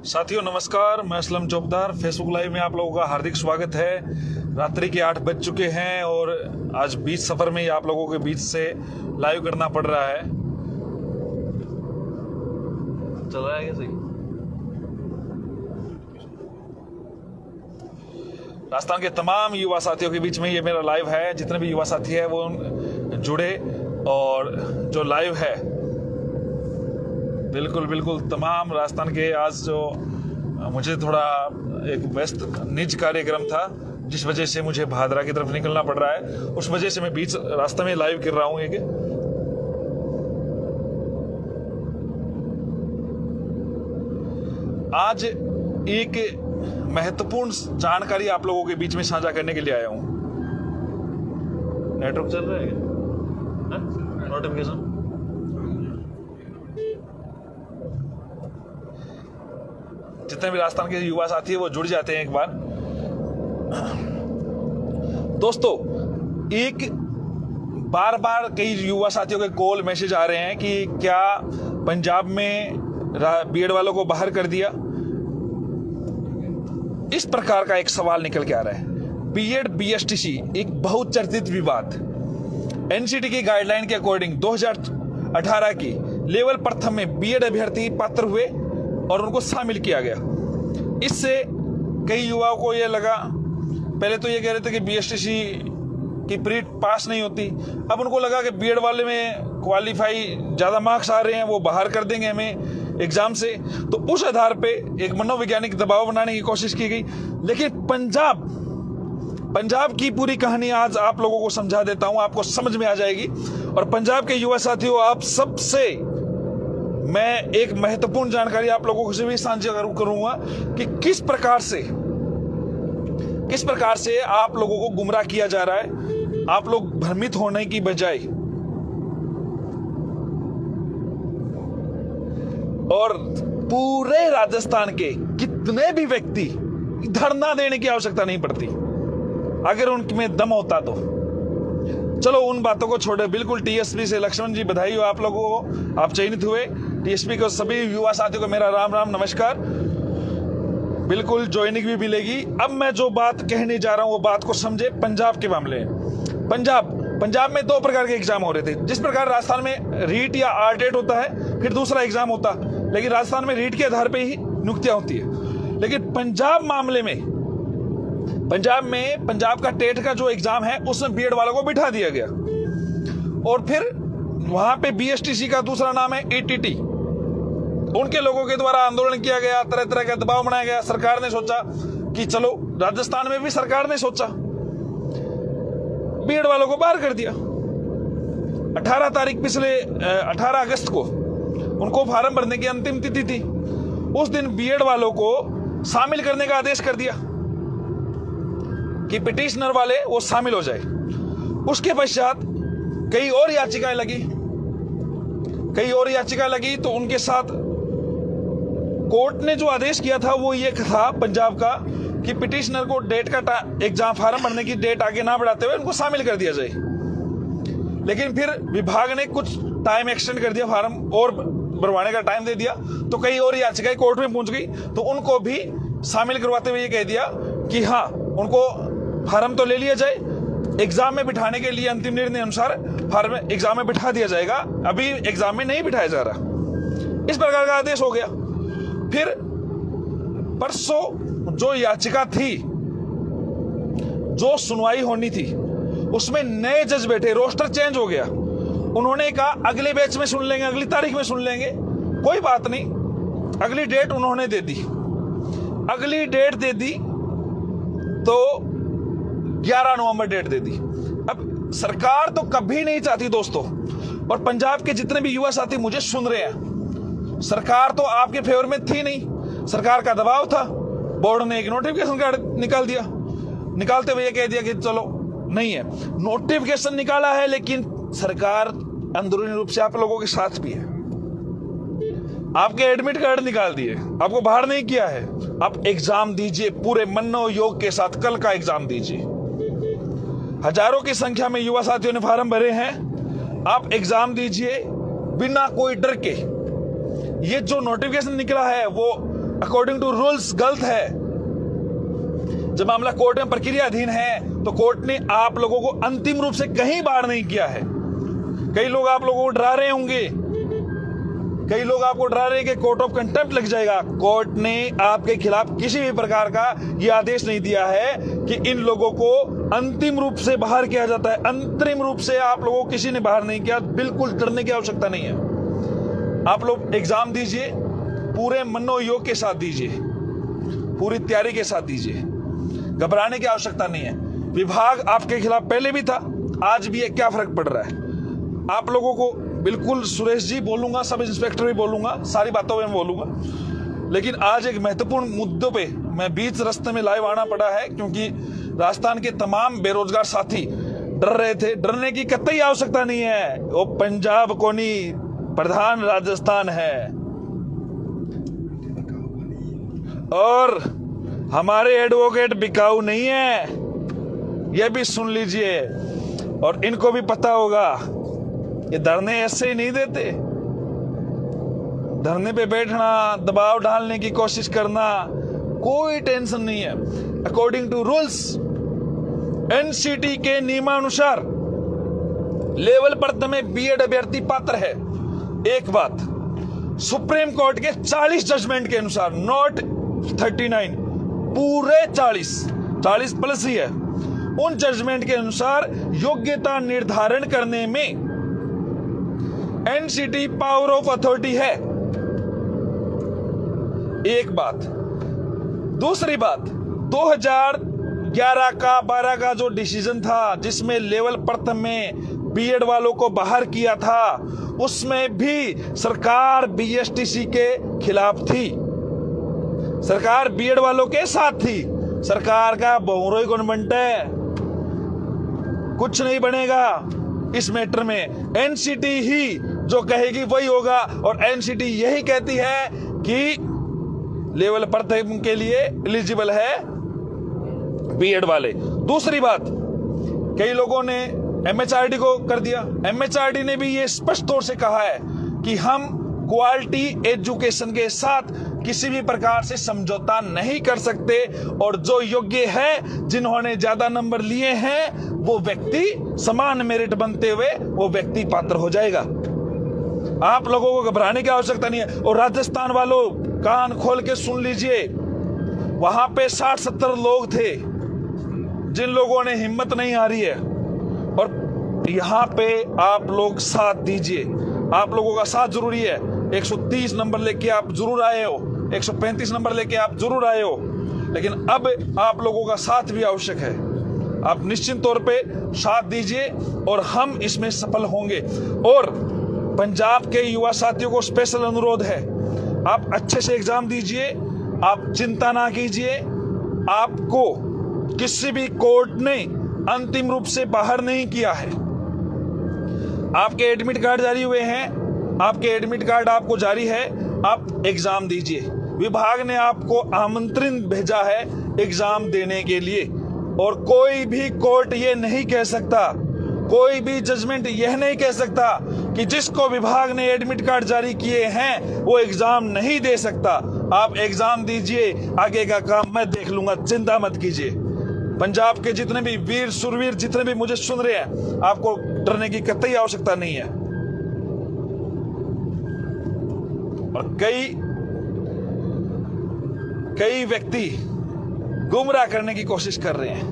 साथियों नमस्कार, मैं असलम चौबदार। फेसबुक लाइव में आप लोगों का हार्दिक स्वागत है। रात्रि के 8 बज चुके हैं और आज बीच सफ़र में ही आप लोगों के बीच से लाइव करना पड़ रहा है। चल रहा है क्या सही? राजस्थान के तमाम युवा साथियों के बीच में ये मेरा लाइव है। जितने भी युवा साथी है वो जुड़े, और जो लाइव है बिल्कुल तमाम राजस्थान के, आज जो मुझे थोड़ा एक व्यस्त निज कार्यक्रम था जिस वजह से मुझे भादरा की तरफ निकलना पड़ रहा है, उस वजह से मैं बीच रास्ते में लाइव कर रहा हूँ। एक आज एक महत्वपूर्ण जानकारी आप लोगों के बीच में साझा करने के लिए आया हूँ। नेटवर्क चल रहा है क्या? नोटिफिकेशन जितने भी राजस्थान के युवा साथी है वो जुड़ जाते हैं एक बार। दोस्तों, एक बार कई युवा साथियों के कॉल मैसेज आ रहे हैं कि क्या पंजाब में बीएड वालों को बाहर कर दिया। इस प्रकार का एक सवाल निकल के आ रहा है। बीएड बीएसटीसी एक बहुत चर्चित विवाद। एनसीटी की गाइडलाइन के अकॉर्डिंग 2018 की लेवल प्रथम में बीएड अभ्यर्थी पात्र हुए और उनको शामिल किया गया। इससे कई युवाओं को यह लगा, पहले तो ये कह रहे थे कि बीएसटीसी की प्री पास नहीं होती, अब उनको लगा कि बीएड वाले में क्वालिफाई ज़्यादा मार्क्स आ रहे हैं, वो बाहर कर देंगे हमें एग्जाम से। तो उस आधार पे एक मनोवैज्ञानिक दबाव बनाने की कोशिश की गई। लेकिन पंजाब की पूरी कहानी आज आप लोगों को समझा देता हूं, आपको समझ में आ जाएगी। और पंजाब के युवा साथियों, आप सबसे मैं एक महत्वपूर्ण जानकारी आप लोगों से भी साझा करूंगा कि किस प्रकार से आप लोगों को गुमराह किया जा रहा है। आप लोग भ्रमित होने की बजाय और पूरे राजस्थान के कितने भी व्यक्ति धरना देने की आवश्यकता नहीं पड़ती अगर उनमें दम होता तो। चलो उन बातों को छोड़े, बिल्कुल टीएसपी से लक्ष्मण जी बधाई हो आप लोगों को, आप चयनित हुए। टीएसपी को सभी युवा साथियों को मेरा राम राम नमस्कार। बिल्कुल ज्वाइनिंग भी मिलेगी। अब मैं जो बात कहने जा रहा हूं वो बात को समझे। पंजाब के मामले में पंजाब में 2 प्रकार के एग्जाम हो रहे थे। जिस प्रकार राजस्थान में रीट या आरटेट होता है, फिर दूसरा एग्जाम होता, लेकिन राजस्थान में रीट के आधार पर ही नियुक्तियां होती है। लेकिन पंजाब मामले में पंजाब का टेट का जो एग्जाम है उसमें बीएड वालों को बिठा दिया गया, और फिर वहां पे बीएसटीसी का दूसरा नाम है एटीटी, उनके लोगों के द्वारा आंदोलन किया गया, तरह तरह का दबाव बनाया गया। सरकार ने सोचा कि चलो, राजस्थान में भी सरकार ने सोचा, बीएड वालों को बाहर कर दिया। 18 अगस्त को उनको फार्म भरने की अंतिम तिथि थी। उस दिन बीएड वालों को शामिल करने का आदेश कर दिया कि पिटिशनर वाले वो शामिल हो जाए। उसके पश्चात कई और याचिकाएं लगी तो उनके साथ कोर्ट ने जो आदेश किया था वो ये था पंजाब का कि पिटिशनर को डेट का एग्जाम फार्म भरने की डेट आगे ना बढ़ाते हुए उनको शामिल कर दिया जाए। लेकिन फिर विभाग ने कुछ टाइम एक्सटेंड कर दिया, फार्म और भरवाने का टाइम दे दिया। तो कई और याचिकाएं कोर्ट में पहुंच गई, तो उनको भी शामिल करवाते हुए ये कह दिया कि हाँ, उनको फार्म तो ले लिया जाए, एग्जाम में बिठाने के लिए अंतिम निर्णय अनुसार फार्म एग्जाम में बिठा दिया जाएगा, अभी एग्जाम में नहीं बिठाया जा रहा। इस प्रकार का आदेश हो गया। फिर परसों जो याचिका थी, जो सुनवाई होनी थी, उसमें नए जज बैठे, रोस्टर चेंज हो गया। उन्होंने कहा अगले बैच में सुन लेंगे, अगली तारीख में सुन लेंगे। कोई बात नहीं, अगली डेट उन्होंने दे दी। अगली डेट दे दी तो 11 नवंबर डेट दे दी। अब सरकार तो कभी नहीं चाहती दोस्तों, और पंजाब के जितने भी युवा साथी मुझे सुन रहे हैं, सरकार तो आपके फेवर में थी नहीं, सरकार का दबाव था। बोर्ड ने एक नोटिफिकेशन कार्ड निकाल दिया, निकालते हुए ये कह दिया कि चलो नहीं है। नोटिफिकेशन निकाला है, लेकिन सरकार अंदरूनी रूप से आप लोगों के साथ भी है। आपके एडमिट कार्ड निकाल दिए, आपको बाहर नहीं किया है। आप एग्जाम दीजिए पूरे मनोयोग के साथ, कल का एग्जाम दीजिए। हजारों की संख्या में युवा साथियों ने फार्म भरे हैं, आप एग्जाम दीजिए बिना कोई डर के। ये जो नोटिफिकेशन निकला है वो अकॉर्डिंग टू रूल्स गलत है। जब मामला कोर्ट में प्रक्रियाधीन है तो कोर्ट ने आप लोगों को अंतिम रूप से कहीं बाहर नहीं किया है। कई लोग आप लोगों को डरा रहे होंगे, कई लोग आपको डरा रहे हैं कि कोर्ट ऑफ कंटेम्प्ट लग जाएगा। कोर्ट ने आपके खिलाफ किसी भी प्रकार का यह आदेश नहीं दिया है कि इन लोगों को अंतिम रूप से बाहर किया जाता है। अंतरिम रूप से आप लोगों को किसी ने बाहर नहीं किया। बिल्कुल डरने की आवश्यकता नहीं है। आप लोग एग्जाम दीजिए, पूरे मनोयोग के साथ दीजिए, पूरी तैयारी के साथ दीजिए, घबराने की आवश्यकता नहीं है। विभाग आपके खिलाफ पहले भी था, आज भी है, क्या फर्क पड़ रहा है। आप लोगों को बिल्कुल सुरेश जी बोलूंगा, सब इंस्पेक्टर भी बोलूंगा, सारी बातों में बोलूंगा, लेकिन आज एक महत्वपूर्ण मुद्दों पे मैं बीच रास्ते में लाइव आना पड़ा है, क्योंकि राजस्थान के तमाम बेरोजगार साथी डर रहे थे। डरने की कतई आवश्यकता नहीं है। वो पंजाब को नहीं, प्रधान राजस्थान है। और हमारे एडवोकेट बिकाऊ नहीं है, यह भी सुन लीजिए। और इनको भी पता होगा, ये धरने ऐसे ही नहीं देते। धरने पे बैठना, दबाव डालने की कोशिश करना, कोई टेंशन नहीं है। अकॉर्डिंग टू रूल्स, एनसीटी के नियमानुसार लेवल पर में बीएड अभ्यर्थी पात्र है। एक बात, सुप्रीम कोर्ट के 40 जजमेंट के अनुसार, नॉट 39, पूरे 40 प्लस ही है, उन जजमेंट के अनुसार योग्यता निर्धारण करने में एनसीटी पावर ऑफ अथॉरिटी है। एक बात। दूसरी बात, 2011 का 12 का जो डिसीजन था, जिसमें लेवल प्रथम में बीएड वालों को बाहर किया था, उसमें भी सरकार बीएसटीसी के खिलाफ थी। सरकार बीएड वालों के साथ थी। सरकार का बहुरोई गवर्नमेंट है, कुछ नहीं बनेगा इस मैटर में। एनसीटी ही जो कहेगी वही होगा, और एनसीटी यही कहती है कि लेवल प्रथम के लिए एलिजिबल है बीएड वाले। दूसरी बात, कई लोगों ने एमएचआरडी को कर दिया। एमएचआरडी ने भी ये स्पष्ट तौर से कहा है कि हम क्वालिटी एजुकेशन के साथ किसी भी प्रकार से समझौता नहीं कर सकते, और जो योग्य है, जिन्होंने ज्यादा नंबर लिए हैं, वो व्यक्ति समान मेरिट बनते हुए वो व्यक्ति पात्र हो जाएगा। आप लोगों को घबराने की आवश्यकता नहीं है। और राजस्थान वालों, कान खोल के सुन लीजिए, वहां पे 60-70 लोग थे जिन लोगों ने हिम्मत नहीं हारी है, और यहां पे आप लोग साथ दीजिए। आप लोगों का साथ जरूरी है। 130 नंबर लेके आप जरूर आए हो, 135 नंबर लेके आप जरूर आए हो, लेकिन अब आप लोगों का साथ भी आवश्यक है। आप निश्चित तौर पे साथ दीजिए और हम इसमें सफल होंगे। और पंजाब के युवा साथियों को स्पेशल अनुरोध है, आप अच्छे से एग्जाम दीजिए, आप चिंता ना कीजिए। आपको किसी भी कोर्ट ने अंतिम रूप से बाहर नहीं किया है। आपके एडमिट कार्ड जारी हुए हैं, आपके एडमिट कार्ड आपको जारी है, आप एग्जाम दीजिए। विभाग ने आपको आमंत्रण भेजा है एग्जाम देने के लिए, और कोई भी कोर्ट ये नहीं कह सकता, कोई भी जजमेंट यह नहीं कह सकता कि जिसको विभाग ने एडमिट कार्ड जारी किए हैं वो एग्जाम नहीं दे सकता। आप एग्जाम दीजिए, आगे का काम मैं देख लूंगा, चिंता मत कीजिए। पंजाब के जितने भी वीर सुरवीर जितने भी मुझे सुन रहे हैं, आपको डरने की कतई आवश्यकता नहीं है। और कई व्यक्ति गुमराह करने की कोशिश कर रहे हैं।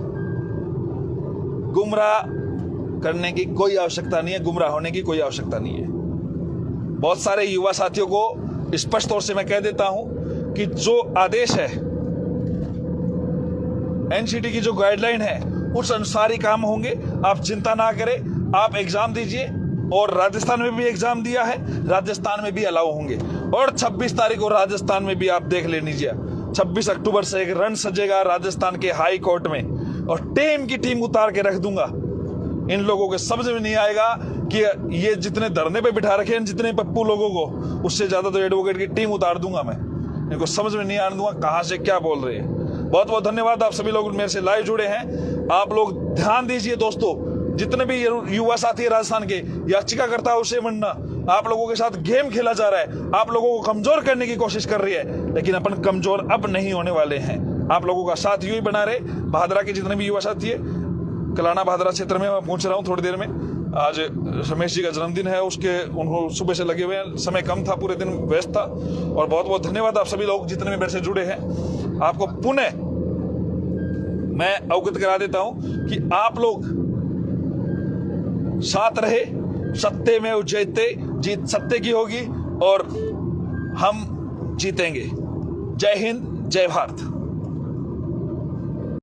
गुमराह करने की कोई आवश्यकता नहीं है, गुमराह होने की कोई आवश्यकता नहीं है। बहुत सारे युवा साथियों को स्पष्ट तौर से मैं कह देता हूं कि जो आदेश है, एनसीटी की जो गाइडलाइन है, उस अनुसार ही काम होंगे। आप चिंता ना करें, आप एग्जाम दीजिए। और राजस्थान में भी एग्जाम दिया है, राजस्थान में भी अलाउ होंगे। और 26 तारीख को राजस्थान में भी आप देख ले लीजिए, 26 अक्टूबर से एक रन सजेगा राजस्थान के हाई कोर्ट में, और टीम की टीम उतार के रख दूंगा। इन लोगों के समझ में नहीं आएगा कि ये जितने धरने पे बिठा रखे हैं, जितने पप्पू लोगों को, उससे ज्यादा तो एडवोकेट की टीम उतार दूंगा मैं। इनको समझ में नहीं आने दूंगा कहां से क्या बोल रहे हैं। बहुत बहुत धन्यवाद, आप सभी लोग मेरे से लाइव जुड़े हैं। आप लोग ध्यान दीजिए दोस्तों, जितने भी युवा साथी राजस्थान के, याचिका करता है उसे बनना, आप लोगों के साथ गेम खेला जा रहा है, आप लोगों को कमजोर करने की कोशिश कर रही है, लेकिन अपन कमजोर अब नहीं होने वाले हैं। आप लोगों का साथ यूं ही बना रहे। भादरा के जितने भी युवा साथी है, कलाना भादरा क्षेत्र में मैं पहुंच रहा हूं थोड़ी देर में। आज रमेश जी का जन्मदिन है, उसके उन्होंने सुबह से लगे हुए हैं, समय कम था, पूरे दिन व्यस्त था। और बहुत बहुत धन्यवाद आप सभी लोग जितने भी मेरे से जुड़े हैं। आपको पुनः मैं अवगत करा देता हूं कि आप लोग साथ रहे, सत्य में जयते, जीत सत्य की होगी और हम जीतेंगे। जय हिंद, जय भारत।